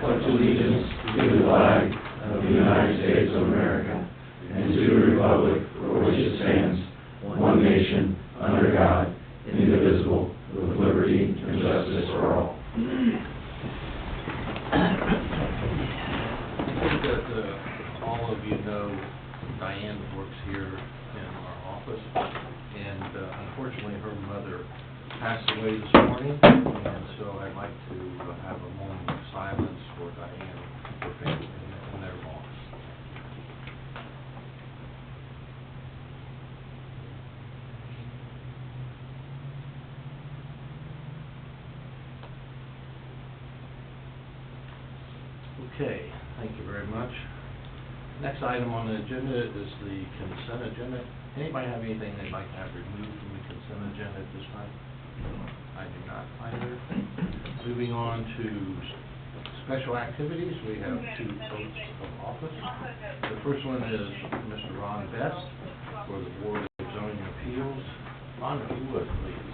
pledge allegiance to the flag of the United States of America and to the republic for which it stands, one nation, under God, indivisible, with liberty and justice for all. I think that all of you know Diane works here in our office, and unfortunately her mother passed away this morning, and so I'd like to have a moment of silence for Diane, her family, and their loss. Okay, thank you very much. Next item on the agenda is the consent agenda. Anybody have anything they'd like to have removed from the consent agenda at this time? I do not either. Moving on to special activities, we have two oaths of office. The first one is Mr. Ron Best for the Board of Zoning Appeals. Ron, if you would, please.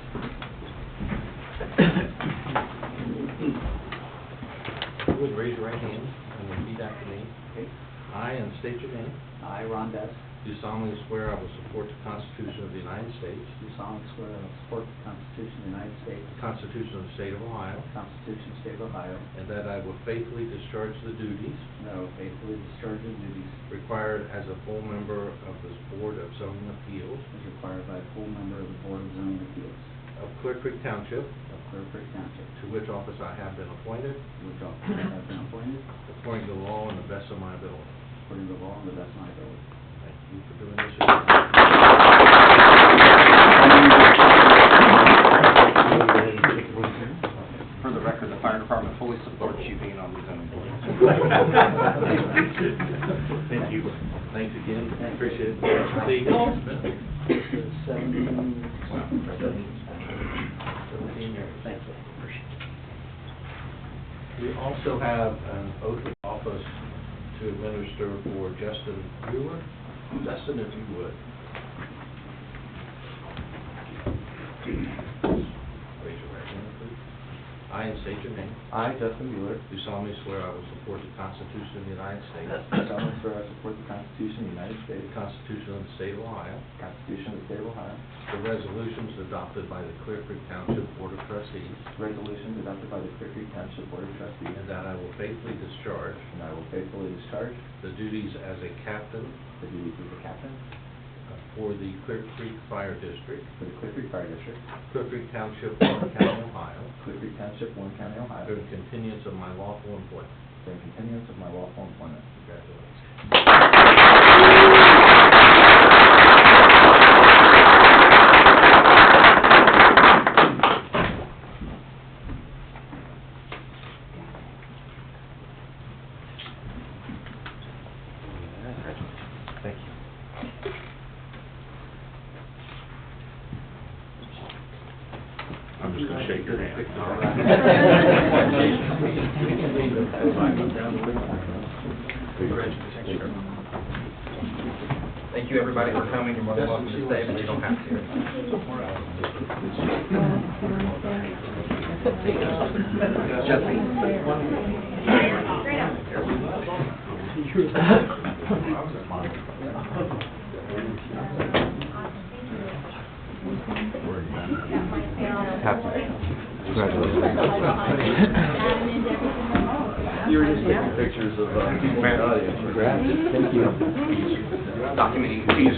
You would raise your right hand and repeat after me. Okay. I, and state your name, I, Ron Best, do solemnly swear I will support the Constitution of the United States, do solemnly swear I will support the Constitution of the United States, the Constitution of the State of Ohio, the Constitution of the State of Ohio, and that I will faithfully discharge the duties and I will faithfully discharge the duties required as a full member of this Board of Zoning Appeals as required by a full member of the Board of Zoning Appeals of Clear Creek Township, of Clear Creek Township, to which office I have been appointed, which office I have been appointed, according to law and the best of my ability. according to law and the best of my ability. Thank you for doing this. For the record, the fire department fully supports you being on the zoning board. Thank you. Thanks again. Appreciate it. Thank you. 17 years. Thank you. We also have an oath of office to administer for Justin Mueller. Justin, if you would. Raise your right hand, please. I, and state your name, I, Justin Mueller, do solemnly swear I will support the Constitution of the United States, do solemnly swear I support the Constitution of the United States, the Constitution of the State of Ohio, the Constitution of the State of Ohio, the resolutions adopted by the Clear Creek Township Board of Trustees, resolutions adopted by the Clear Creek Township Board of Trustees, and that I will faithfully discharge and I will faithfully discharge the duties as a captain the duties of the captain for the Clear Creek Fire District, for the Clear Creek Fire District, Clear Creek Township, Warren County, Ohio, Clear Creek Township, Warren County, Ohio, during continuance of my lawful employment. during continuance of my lawful employment. Congratulations. Thank you. I'm just going to shake your hand. Thank you, everybody, for coming. You're more than welcome to stay, but you don't have to. You were just taking pictures of people in the audience. Thank you. Documenting fees.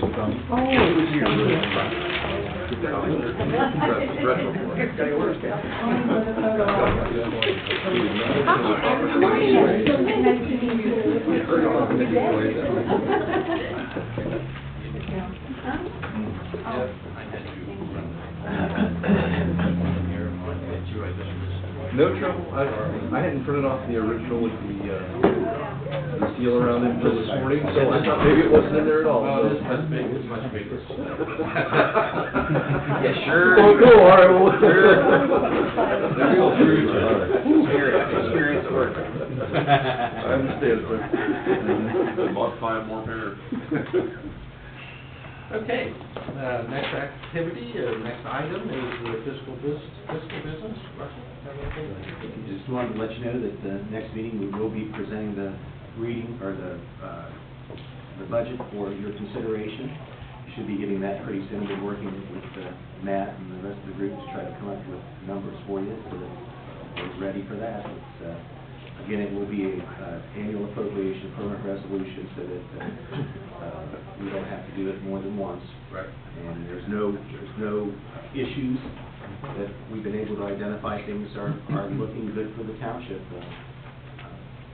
No trouble. I hadn't printed off the original with the seal around it until this morning, so I thought maybe it wasn't in there at all. Oh, it's much bigger, it's much bigger. Yeah, sure. Oh, cool, all right, well. Experience work. I understand, but. Multiply more better. Okay, next activity, next item is the fiscal business. Russell? have anything? Just wanted to let you know that the next meeting, we will be presenting the reading, or the budget for your consideration. You should be getting that pretty soon. We're working with Matt and the rest of the group to try to come up with numbers for you, so that we're ready for that. Again, it will be a annual appropriation permanent resolution, so that we don't have to do it more than once. Right. And there's no issues that we've been able to identify. Things are looking good for the township.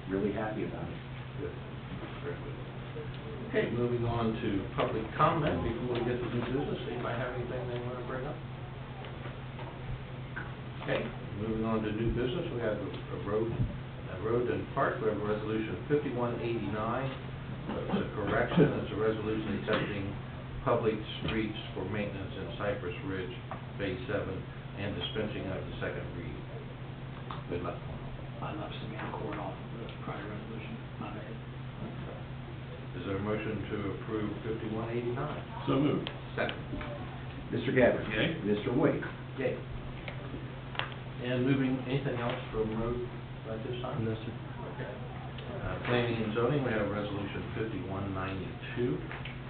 Really happy about it. Good. Very good. Okay, moving on to public comment before we get to new business. Anybody have anything they want to bring up? Okay, moving on to new business, we have a road and park. We have a resolution 5189. It's a correction. It's a resolution accepting public streets for maintenance in Cypress Ridge, Phase 7, and dispensing of the second reading. Good luck. I left some accord off of the prior resolution, my bad. Is there a motion to approve 5189? So moved. Second. Mr. Gabbard? Yay. Mr. Wade? Yay. And moving, anything else from road at this time? No, sir. Okay. Planning and zoning, we have resolution 5192.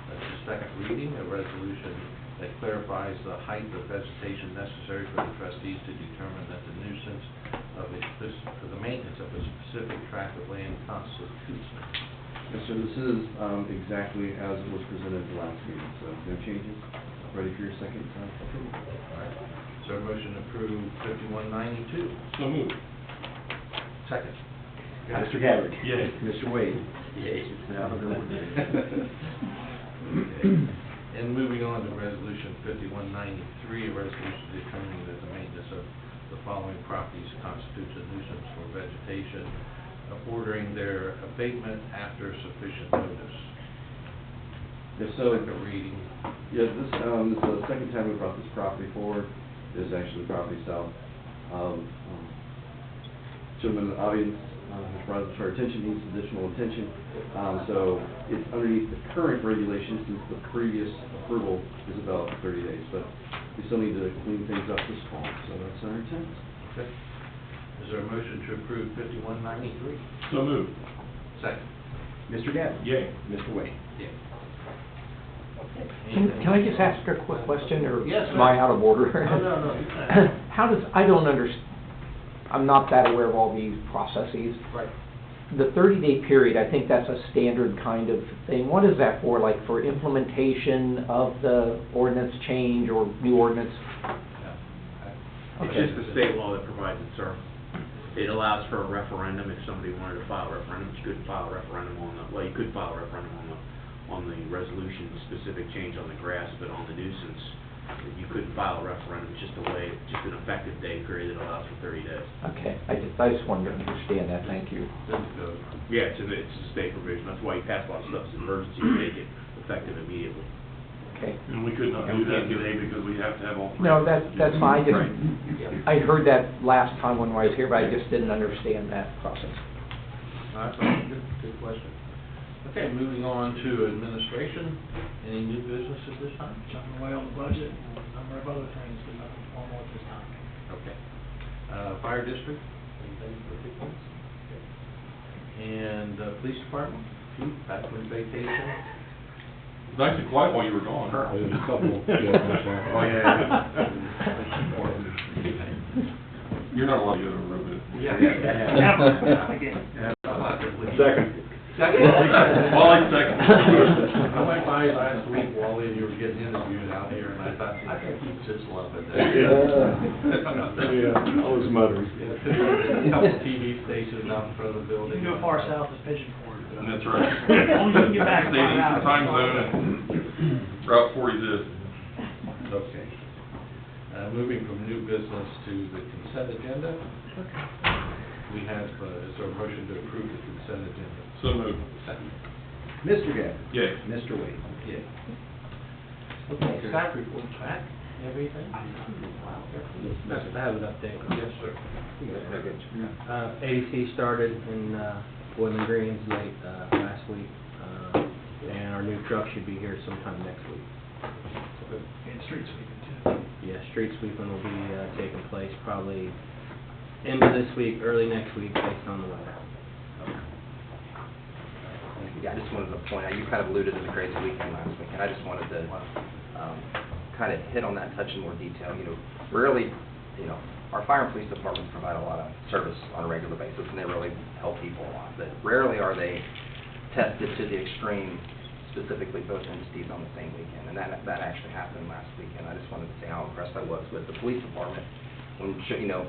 That's the second reading, a resolution that clarifies the height of vegetation necessary for the trustees to determine that the nuisance for the maintenance of a specific tract of land constitutes. Yes, sir, this is exactly as it was presented at the last meeting, so no changes. Ready for your second approval? All right. Is there a motion to approve 5192? So moved. Second. Mr. Gabbard? Yay. Mr. Wade? Yay. It's now the Okay. And moving on to resolution 5193, a resolution determining that the maintenance of the following properties constitutes a nuisance for vegetation, ordering their abatement after sufficient notice. Yes, so, Second reading. yeah, this is the second time we brought this property forward. This is actually the property south of, gentleman in the audience, has brought it to our attention, needs additional attention. So it's underneath the current regulations, since the previous approval is about 30 days, but we still need to clean things up this fall, so that's our intent. Okay. Is there a motion to approve 5193? So moved. Second. Mr. Gabbard? Yay. Mr. Wade? Yeah. Can I just ask a quick question, or Yes, am I sir. out of order? No, you can. How does, I don't I'm not that aware of all these processes. Right. The 30-day period, I think that's a standard kind of thing. What is that for, like for implementation of the ordinance change or new ordinance? It's just the state law that provides it, sir. It allows for a referendum. If somebody wanted to file a referendum, you could file a referendum you could file a referendum on the resolution, specific change on the grass, but on the nuisance, you couldn't file a referendum. It's just an effective day period that allows for 30 days. Okay, I just wanted to understand that, thank you. Yeah, it's a state provision. That's why you pass a lot of stuff as emergency to make it effective immediately. Okay. And we could not do that today because we have to have all three. No, that's fine, Right. I heard that last time when I was here, but I just didn't understand that process. That's all. Good question. Okay, moving on to administration. Any new business at this time? Jumping away on the budget and a number of other things, but nothing formal at this time. Okay. Fire district, anything particular? Okay. And police department, Chief, back from vacation. It was actually quiet while you were gone. There's a couple. Oh, yeah. You're not allowed to go to a road, but. Second. Second? Wally, second. I went by last week, Wally, and you were getting interviewed out here, and I thought, I think you just love it. Yeah, I was muttering. A couple TV stations out in front of the building. You go far south as Pigeon Forge. That's right. Only you can get back in Stay in 5 Eastern hours. time zone and Route 40 this. Okay. Moving from new business to the consent agenda. We have, is there a motion to approve the consent agenda? So moved. Second. Mr. Gabbard? Yay. Mr. Wade? Yeah. Okay, staff report back, everything? I have an update. Yes, sir. ADC started in Boiling Greens late last week, and our new truck should be here sometime next week. And street sweeping too. Yeah, street sweeping will be taking place probably end of this week, early next week, based on the weather. Yeah, I just wanted to point out, you kind of alluded to the crazy weekend last week, and I just wanted to kind of hit on that, touch in more detail. You know, rarely, you know, our fire and police departments provide a lot of service on a regular basis, and they really help people a lot. But rarely are they tested to the extreme, specifically both entities on the same weekend. And that actually happened last weekend. I just wanted to say how impressed I was with the police department. When, you know,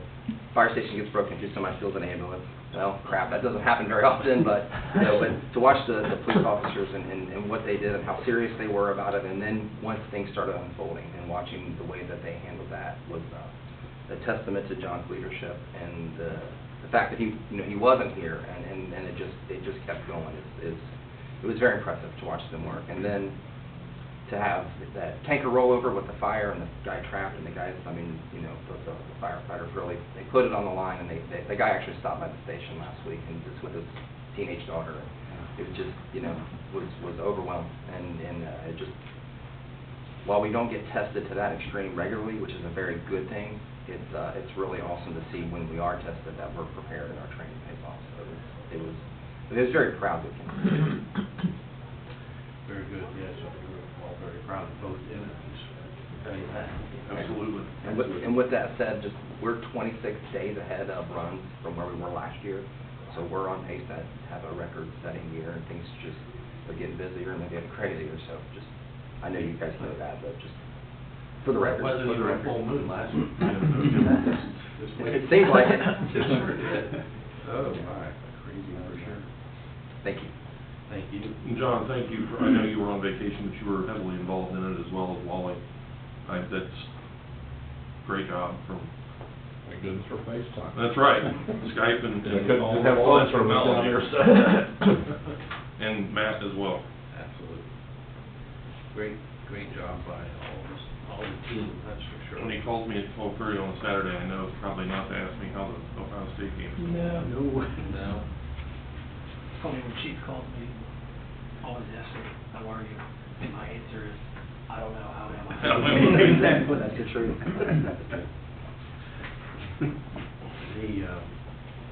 fire station gets broken into, somebody steals an ambulance. Well, crap, that doesn't happen very often, but, you know, but to watch the police officers and what they did and how serious they were about it, and then once things started unfolding and watching the way that they handled that was a testament to John's leadership and the fact that he, you know, he wasn't here and it just kept going. It was very impressive to watch them work. And then to have that tanker rollover with the fire and the guy trapped and the guys, I mean, you know, the firefighters really, they put it on the line, and the guy actually stopped by the station last week and just with his teenage daughter. It was just, you know, was overwhelmed. And it just, while we don't get tested to that extreme regularly, which is a very good thing, it's really awesome to see when we are tested that we're prepared and our training pays off. So it was very proud weekend. Very good, yes, we're all very proud of both entities. Tell you that. Absolutely. And with that said, just we're 26 days ahead of runs from where we were last year. So we're on pace to have a record-setting year, and things just are getting busier and they're getting crazier. So just, I know you guys know that, but just for the record. Wasn't for the even a record. full moon last week. It seems like it. It sure did. Oh, my, crazy for sure. Thank you. Thank you. John, thank you for, I know you were on vacation, but you were heavily involved in it as well as Wally. That's great job from. Thank goodness for FaceTime. That's right, Skype and couldn't have all fun from down Melanie. there, so. And Matt as well. Absolutely. Great job by all the team, that's for sure. When he calls me at 12:30 on a Saturday, I know it's probably not to ask me how the Ohio State game is going. No. Funny when Chief calls me, always asks me, how are you? And my answer is, I don't know, how am I? That's the truth.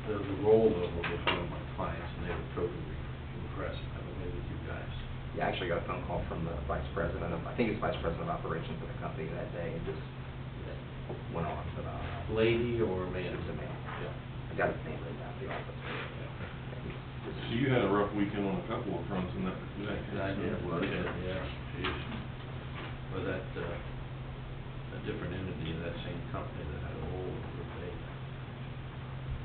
The rollover was one of my clients, and they were totally impressed by the way that you guys. Yeah, I actually got a phone call from the vice president of, I think it's vice president of operations of the company that day, and just went on about it. Lady or man? It was a man. Yeah. I got his name written down at the office. So you had a rough weekend on a couple of fronts in that case. I did, yeah, geez. But that, a different entity, that same company that had a rollover, they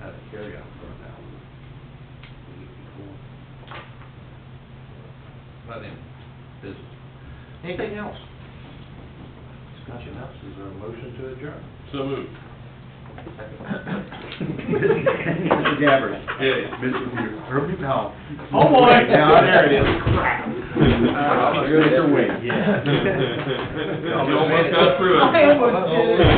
had a carryout burn down the week before. But in business. Anything else? Discussion else, is there a motion to adjourn? So moved. Mr. Gabbard. Yeah. Mr. Herbie Powell. Oh, boy. Now, there it is. Crap. Mr. Wing. Yeah. You almost got through it. I almost did it.